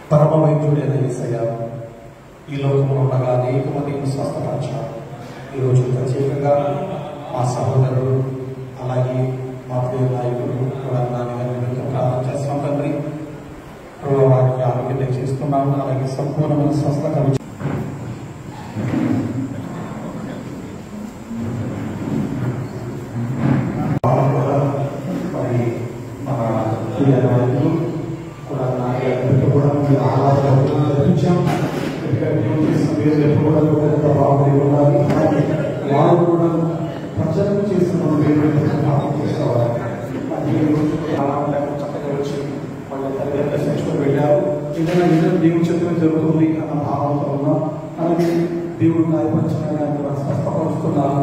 పరమ వైద్యుడైన యేసయ్య ఈ లోకంలో ఉండగా అనేక మందిని స్వస్థపరిచారు. ఈరోజు ప్రత్యేకంగా మా సహోదరుడు అలాగే మా ప్రియ నాయకుడు కూడా నాన్నగారిని ప్రార్థన చేస్తున్నాం. తండ్రి వారికి ఆరోగ్యం దయచేస్తున్నాము. అలాగే సంపూర్ణమైన స్వస్థత మరి మన ప్రియ నాయకులు కూడా నాన్నగారికి కూడా వారు కూడా ప్రచారం చేస్తున్న చక్కగా వచ్చి వాళ్ళ తల్లిదండ్రులు శిక్షణ పెట్టారు. ఏదైనా దేవుని చిత్రం జరుగుతుంది అన్న భావంతో ఉన్నాం. అలాగే దేవుడు కార్యపరచమైన స్వస్థపరుస్తున్నారు.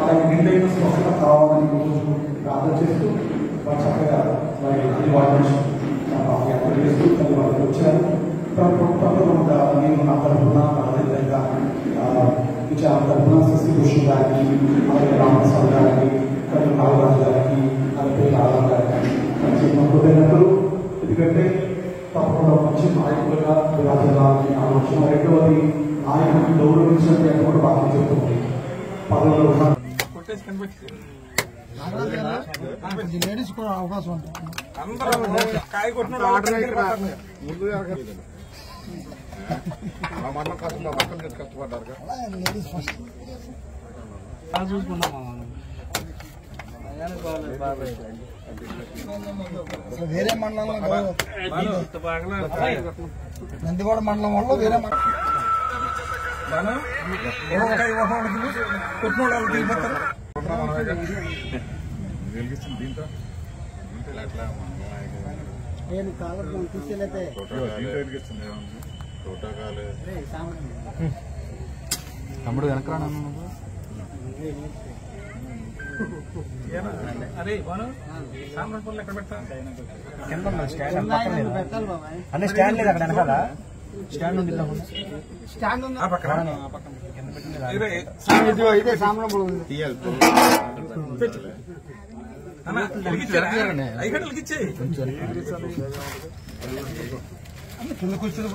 అలాగే నిండైన స్వస్థత కావాలని రోజు ప్రార్థన చేస్తూ వారు చక్కగా మరి అది వాళ్ళ చేస్తూ తల్లి వాళ్ళకి వచ్చారు. తప్పకుండా నేను నా తరఫున అదేవిధంగా విచార తరఫున శశిభూషణ్ గారికి, అలాగే రామస్వామి గారికి, కవి నాగరాజు గారికి, అలాగే రాధా గారికి హృదయనలు. ఎందుకంటే తప్పకుండా మంచి నాయకులుగా విరాజాలని ఆలోచన. రెండవది నాయకుడిని గౌరవించండి అని కూడా బాగా చెప్తుంది. పదవులు నేర్చుకునే అవకాశం ఉంటుంది. వేరే మండలంలో నందివాడ మండలం వల్ల వేరే నేను కాలం తీసుకెళ్ళైతే తమ్ముడు వెనకరా అన్ని స్టాండ్ లేదు అక్కడ వెనకాల. స్టాండ్ ఉంది, స్టాండ్ ఉంది ఇదే సాంబ్రం కింద కూర్చుని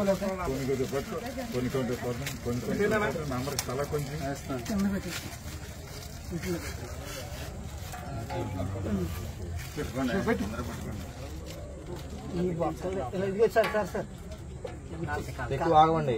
సార్ ఎక్కువ ఆగమండి.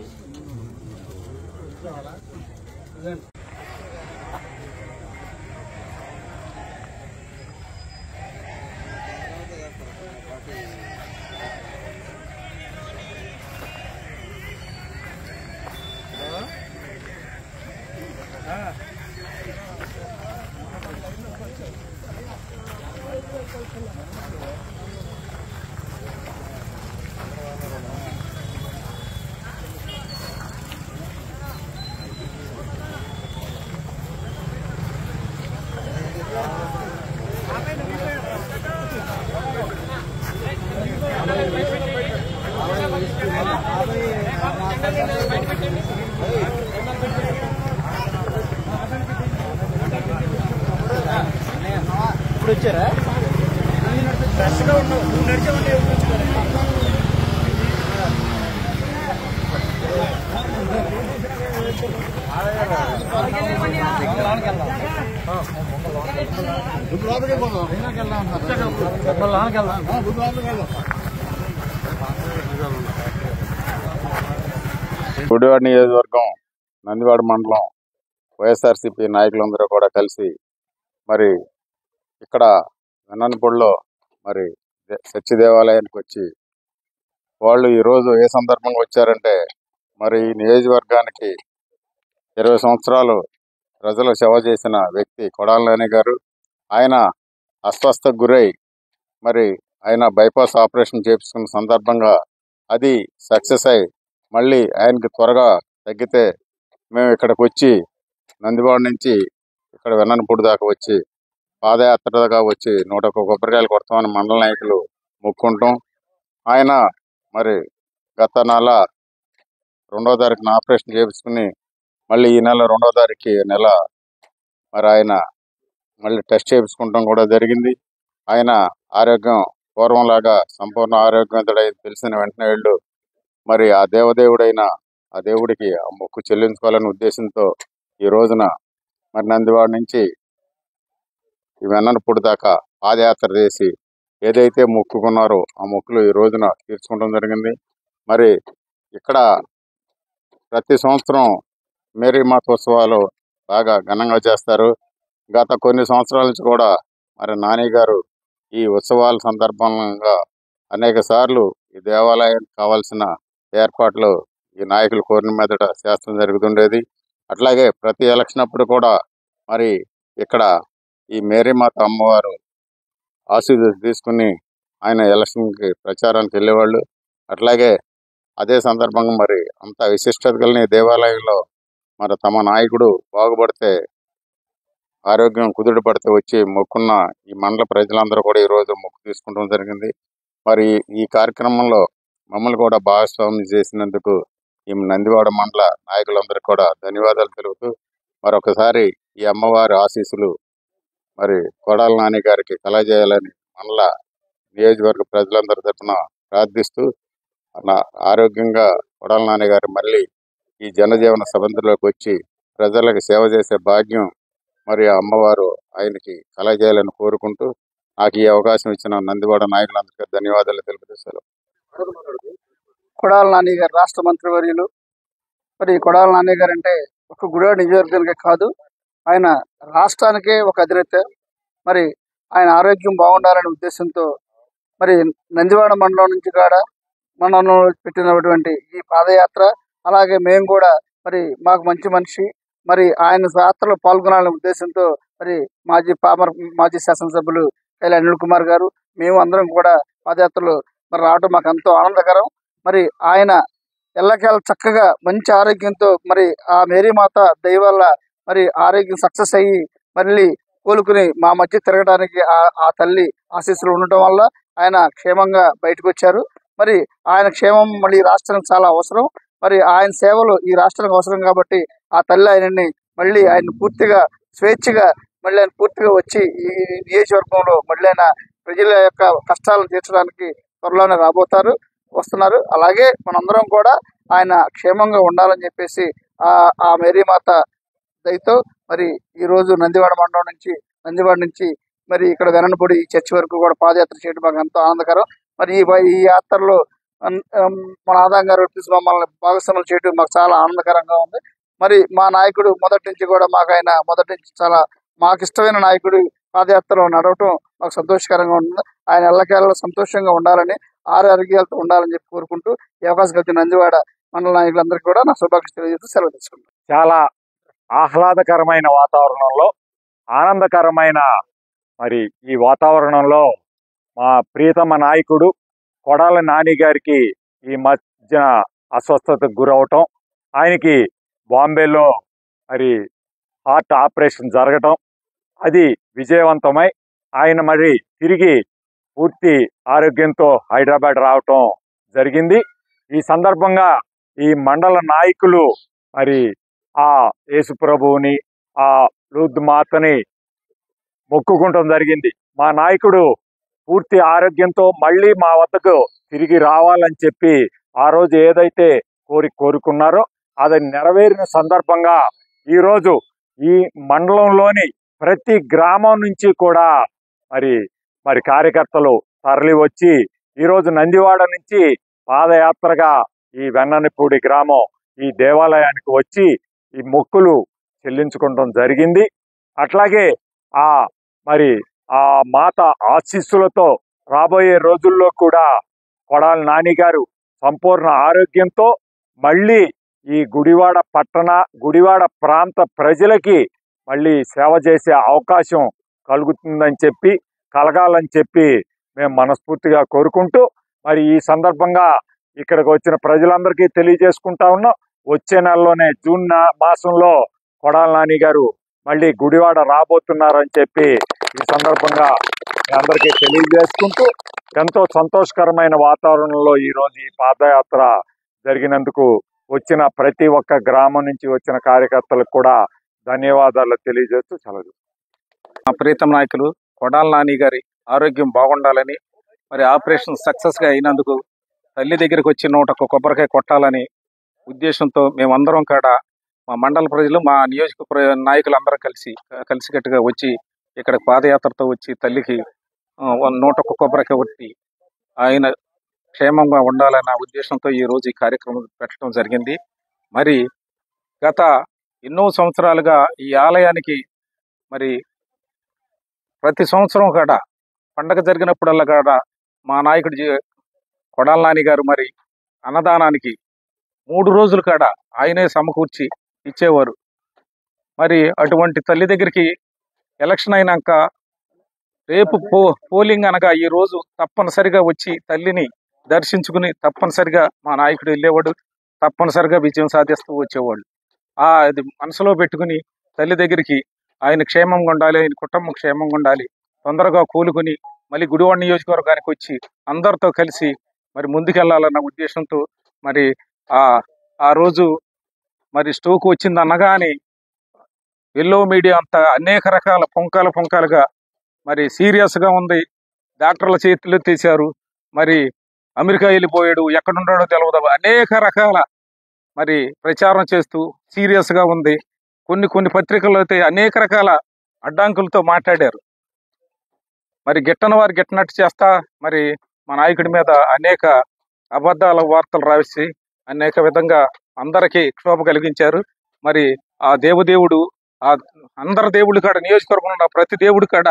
ఇప్పుడు వచ్చారా? ఫ్రెష్గా ఉండవు, నువ్వు నడిచామంటే గుడివాడ నియోజకవర్గం నందివాడ మండలం వైఎస్ఆర్సీపీ నాయకులందరూ కూడా కలిసి మరి ఇక్కడ వెన్ననపూడిలో మరి చర్చి దేవాలయానికి వచ్చి వాళ్ళు ఈరోజు ఏ సందర్భంగా వచ్చారంటే మరి ఈ నియోజకవర్గానికి 20 సంవత్సరాలు ప్రజలు సేవ చేసిన వ్యక్తి కొడాల నాని గారు. ఆయన అస్వస్థకు గురై మరి ఆయన బైపాస్ ఆపరేషన్ చేయించుకున్న సందర్భంగా అది సక్సెస్ అయి మళ్ళీ ఆయనకి త్వరగా తగ్గితే మేము ఇక్కడికి వచ్చి నందివాడ నుంచి ఇక్కడ వెన్ననపూడి దాకా వచ్చి పాదయాత్రగా వచ్చి 101 కొబ్బరికాయలు కొడతామని మండల నాయకులు మొక్కుంటాం. ఆయన మరి గత నెల 2వ తారీఖున ఆపరేషన్ చేయించుకుని మళ్ళీ ఈ నెల 2వ తారీఖు నెల మరి ఆయన మళ్ళీ టెస్ట్ చేయించుకుంటాం కూడా జరిగింది. ఆయన ఆరోగ్యం పూర్వంలాగా సంపూర్ణ ఆరోగ్యవంతుడై తెలిసిన వెంటనే వీళ్ళు మరి ఆ దేవదేవుడైన ఆ దేవుడికి ఆ మొక్కు చెల్లించుకోవాలనే ఉద్దేశంతో ఈ రోజున మరి నందివాడ నుంచి ఈ వెన్ననపూడి దాకా పాదయాత్ర చేసి ఏదైతే మొక్కుకున్నారో ఆ మొక్కులు ఈ రోజున తీర్చుకోవడం జరిగింది. మరి ఇక్కడ ప్రతి సంవత్సరం మేరీ మాత ఉత్సవాలు బాగా ఘనంగా చేస్తారు. గత కొన్ని సంవత్సరాల నుంచి కూడా మరి నాని గారు ఈ ఉత్సవాల సందర్భంగా అనేక సార్లు ఈ దేవాలయానికి కావాల్సిన ఏర్పాట్లు ఈ నాయకులు కోరిన మీదట చేస్తూ జరుగుతుండేది. అట్లాగే ప్రతి ఎలక్షన్ అప్పుడు కూడా మరి ఇక్కడ ఈ మేరీమాత అమ్మవారు ఆశీస్సులు తీసుకుని ఆయన ఎలక్షన్కి ప్రచారానికి వెళ్ళేవాళ్ళు. అట్లాగే అదే సందర్భంగా మరి అంత విశిష్టత కలిగిన ఈ దేవాలయంలో మరి తమ నాయకుడు బాగుపడితే ఆరోగ్యం కుదుట పడితే వచ్చి మొక్కున్న ఈ మండల ప్రజలందరూ కూడా ఈరోజు మొక్కు తీసుకుంటం జరిగింది. మరి ఈ కార్యక్రమంలో మమ్మల్ని కూడా భాగస్వామ్యం చేసినందుకు ఈ నందివాడ మండల నాయకులందరికీ కూడా ధన్యవాదాలు తెలుపుతూ మరొకసారి ఈ అమ్మవారి ఆశీస్సులు మరి కొడాల నాని గారికి కలగజేయాలని మండల నియోజకవర్గ ప్రజలందరి తరఫున ప్రార్థిస్తూ ఆరోగ్యంగా కొడాల నాని గారు మళ్ళీ ఈ జనజీవన సబంధంలోకి వచ్చి ప్రజలకు సేవ చేసే భాగ్యం మరి ఆ అమ్మవారు ఆయనకి కలగజేయాలని కోరుకుంటూ నాకు ఈ అవకాశం ఇచ్చిన నందివాడ నాయకులందరికీ ధన్యవాదాలు తెలుపుతూ సెలవు. కొడాల నాని గారు రాష్ట్ర మంత్రివర్యులు. మరి కొడాల నాని గారు అంటే ఒక గుడివాడ నియోజకవర్గానికే కాదు, ఆయన రాష్ట్రానికే ఒక అధినేత. మరి ఆయన ఆరోగ్యం బాగుండాలనే ఉద్దేశంతో మరి నందివాడ మండలం నుంచి కూడా మండలంలో పెట్టినటువంటి ఈ పాదయాత్ర, అలాగే మేము కూడా మరి మాకు మంచి మనిషి మరి ఆయన యాత్రలో పాల్గొనాలనే ఉద్దేశంతో మరి మాజీ శాసనసభ్యులు కైలా అనిల్ కుమార్ గారు మేము అందరం కూడా పాదయాత్రలో మరి రావడం మాకు ఎంతో ఆనందకరం. మరి ఆయన ఎల్లకేళ చక్కగా మంచి ఆరోగ్యంతో మరి ఆ మేరీమాత దయ వల్ల మరి ఆరోగ్యం సక్సెస్ అయ్యి మళ్ళీ కోలుకుని మా మధ్య తిరగడానికి ఆ తల్లి ఆశీస్సులు ఉండటం వల్ల ఆయన క్షేమంగా బయటకు వచ్చారు. మరి ఆయన క్షేమం మళ్ళీ రాష్ట్రానికి చాలా అవసరం. మరి ఆయన సేవలు ఈ రాష్ట్రానికి అవసరం కాబట్టి ఆ తల్లి ఆయనని మళ్ళీ ఆయన పూర్తిగా స్వేచ్ఛగా మళ్ళీ ఆయన పూర్తిగా వచ్చి ఈ నియోజకవర్గంలో మళ్ళీ ఆయన ప్రజల యొక్క కష్టాలను తీర్చడానికి త్వరలోనే వస్తున్నారు. అలాగే మనందరం కూడా ఆయన క్షేమంగా ఉండాలని చెప్పేసి ఆ మేరీమాత దయతో మరి ఈ రోజు నందివాడ నుంచి మరి ఇక్కడ వెననపూడి చర్చి వరకు కూడా పాదయాత్ర చేయడం మాకు ఎంతో ఆనందకరం. మరి ఈ యాత్రలో మన ఆదాం గారు మమ్మల్ని భాగస్వాములు చేయడం మాకు చాలా ఆనందకరంగా ఉంది. మరి మా నాయకుడు మొదటి నుంచి చాలా మాకు ఇష్టమైన నాయకుడు పాదయాత్రలో నడవటం మాకు సంతోషకరంగా ఉంటుంది. ఆయన ఎల్లకేళ్ళ సంతోషంగా ఉండాలని ఆరోగ్యాలతో ఉండాలని చెప్పి కోరుకుంటూ ఈ అవకాశం కలిగిన నందివాడ మండల నాయకులందరికీ కూడా నా శుభాకాంక్షలు తెలియజేస్తూ సెలవు తీసుకుంటాను. చాలా ఆహ్లాదకరమైన వాతావరణంలో, ఆనందకరమైన మరి ఈ వాతావరణంలో మా ప్రియతమ నాయకుడు కొడాల నాని గారికి ఈ మధ్య అస్వస్థతకు గురవటం, ఆయనకి బాంబేలో మరి హార్ట్ ఆపరేషన్ జరగటం, అది విజయవంతమై ఆయన మరి తిరిగి పూర్తి ఆరోగ్యంతో హైదరాబాద్ రావటం జరిగింది. ఈ సందర్భంగా ఈ మండల నాయకులు మరి ఆ యేసుప్రభువుని ఆ లూర్దు మాతని మొక్కుకుంటం జరిగింది. మా నాయకుడు పూర్తి ఆరోగ్యంతో మళ్ళీ మా వద్దకు తిరిగి రావాలని చెప్పి ఆ రోజు ఏదైతే కోరుకున్నారో అది నెరవేరిన సందర్భంగా ఈరోజు ఈ మండలంలోని ప్రతి గ్రామం నుంచి కూడా మరి కార్యకర్తలు తరలి వచ్చి ఈరోజు నందివాడ నుంచి పాదయాత్రగా ఈ వెన్ననపూడి గ్రామం ఈ దేవాలయానికి వచ్చి ఈ మొక్కులు చెల్లించుకోవడం జరిగింది. అట్లాగే మరి ఆ మాత ఆశీస్సులతో రాబోయే రోజుల్లో కూడా కొడాల నాని గారు సంపూర్ణ ఆరోగ్యంతో మళ్ళీ ఈ గుడివాడ ప్రాంత ప్రజలకి మళ్ళీ సేవ చేసే అవకాశం కలగాలని చెప్పి మేము మనస్ఫూర్తిగా కోరుకుంటూ మరి ఈ సందర్భంగా ఇక్కడికి వచ్చిన ప్రజలందరికీ తెలియజేసుకుంటా ఉన్నాం. వచ్చే నెలలోనే జూన్ మాసంలో కొడాల నాని గారు మళ్ళీ గుడివాడ రాబోతున్నారని చెప్పి ఈ సందర్భంగా మీ అందరికీ తెలియజేసుకుంటూ ఎంతో సంతోషకరమైన వాతావరణంలో ఈరోజు ఈ పాదయాత్ర జరిగినందుకు వచ్చిన ప్రతి ఒక్క గ్రామం నుంచి వచ్చిన కార్యకర్తలకు కూడా ధన్యవాదాలు తెలియజేస్తూ సెలవు. మా ప్రీతం నాయకులు కొడాల నాని గారి ఆరోగ్యం బాగుండాలని, మరి ఆపరేషన్ సక్సెస్గా అయినందుకు తల్లి దగ్గరికి వచ్చి 101 కొబ్బరికాయ కొట్టాలని ఉద్దేశంతో మేమందరం కాడ మా మండల ప్రజలు, మా నియోజక నాయకులందరూ కలిసికట్టుగా వచ్చి ఇక్కడ పాదయాత్రతో వచ్చి తల్లికి 101 కొబ్బరికాయ కొట్టి ఆయన క్షేమంగా ఉండాలన్న ఉద్దేశంతో ఈ రోజు ఈ కార్యక్రమం పెట్టడం జరిగింది. మరి గత ఎన్నో సంవత్సరాలుగా ఈ ఆలయానికి మరి ప్రతి సంవత్సరం కాడ పండగ జరిగినప్పుడల్లా కాడ మా నాయకుడు కొడాల నాని గారు మరి అన్నదానానికి 3 రోజుల కాడ ఆయనే సమకూర్చి ఇచ్చేవారు. మరి అటువంటి తల్లి దగ్గరికి ఎలక్షన్ అయినాక రేపు పోలింగ్ అనగా ఈ రోజు తప్పనిసరిగా వచ్చి తల్లిని దర్శించుకుని తప్పనిసరిగా మా నాయకుడు వెళ్ళేవాడు, తప్పనిసరిగా విజయం సాధిస్తూ వచ్చేవాళ్ళు. అది మనసులో పెట్టుకుని తల్లి దగ్గరికి ఆయన క్షేమంగా ఉండాలి, ఆయన కుటుంబం క్షేమంగా ఉండాలి, తొందరగా కోలుకుని మళ్ళీ గుడివాడ నియోజకవర్గానికి వచ్చి అందరితో కలిసి మరి ముందుకెళ్లాలన్న ఉద్దేశంతో మరి ఆ రోజు మరి స్ట్రోక్ వచ్చింది అనగానే ఎల్లో మీడియా అంతా అనేక రకాల పుంకాలుగా మరి సీరియస్గా ఉంది, డాక్టర్ల చేతులు తీశారు, మరి అమెరికా వెళ్ళిపోయాడు, ఎక్కడున్నాడో తెలియదు, అనేక రకాల మరి ప్రచారం చేస్తూ సీరియస్గా ఉంది. కొన్ని పత్రికల్లో అయితే అనేక రకాల అడ్డంకులతో మాట్లాడారు. మరి గిట్టని వారు గిట్టనట్టు చేస్తా మరి మా నాయకుడి మీద అనేక అబద్ధాల వార్తలు రాసి అనేక విధంగా అందరికీ క్షోభ కలిగించారు. మరి ఆ దేవుడు అందరి దేవుళ్ళు కాడ నియోజకవర్గంలో ఉన్న ప్రతి దేవుడి కాడ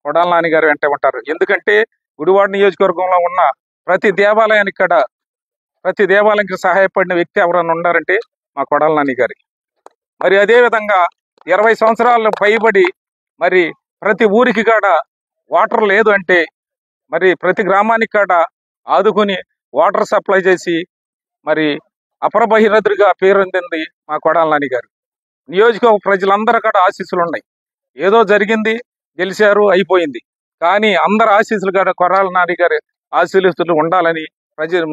కొడాల నాని గారు వెంట ఉంటారు. ఎందుకంటే గుడివాడ నియోజకవర్గంలో ఉన్న ప్రతి దేవాలయానికి సహాయపడిన వ్యక్తి ఎవరన్నా ఉన్నారంటే మా కొడాల నాని గారి. మరి అదే విధంగా 20 సంవత్సరాలు పైబడి మరి ప్రతి ఊరికి కాడ వాటర్ లేదు అంటే మరి ప్రతి గ్రామానికి కాడ ఆదుకుని వాటర్ సప్లై చేసి మరి అపర బహిరథుడిగా పేరొందింది మా కొడాల నాని గారు. నియోజకవర్గ ప్రజలందరూ కాడ ఆశీస్సులు ఉన్నాయి. ఏదో జరిగింది, గెలిచారు, అయిపోయింది. కానీ అందరు ఆశీస్సులు కాడ కొడాల నాని గారి ఆశీస్సులు ఉండాలని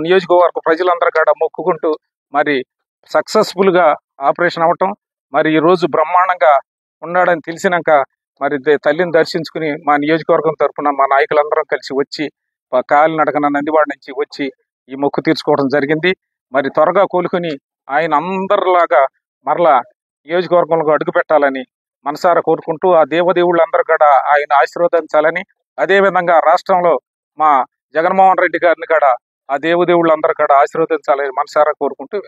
నియోజకవర్గ ప్రజలందరూ కాడ మొక్కుకుంటూ మరి సక్సెస్ఫుల్గా ఆపరేషన్ అవ్వటం, మరి ఈ రోజు బ్రహ్మాండంగా ఉన్నాడని తెలిసినాక మరి తల్లిని దర్శించుకుని మా నియోజకవర్గం తరఫున మా నాయకులందరం కలిసి వచ్చి కాలినడకన నందివాడ నుంచి వచ్చి ఈ మొక్కు తీర్చుకోవడం జరిగింది. మరి త్వరగా కోలుకుని ఆయన అందరిలాగా మరలా నియోజకవర్గంలో అడుగు పెట్టాలని మనసారా కోరుకుంటూ ఆ దేవుళ్ళందరూ కూడా ఆయన ఆశీర్వదించాలని, అదేవిధంగా రాష్ట్రంలో మా జగన్మోహన్ రెడ్డి గారిని కూడా ఆ దేవుళ్ళందరూ కూడా ఆశీర్వదించాలని మనసారా కోరుకుంటూ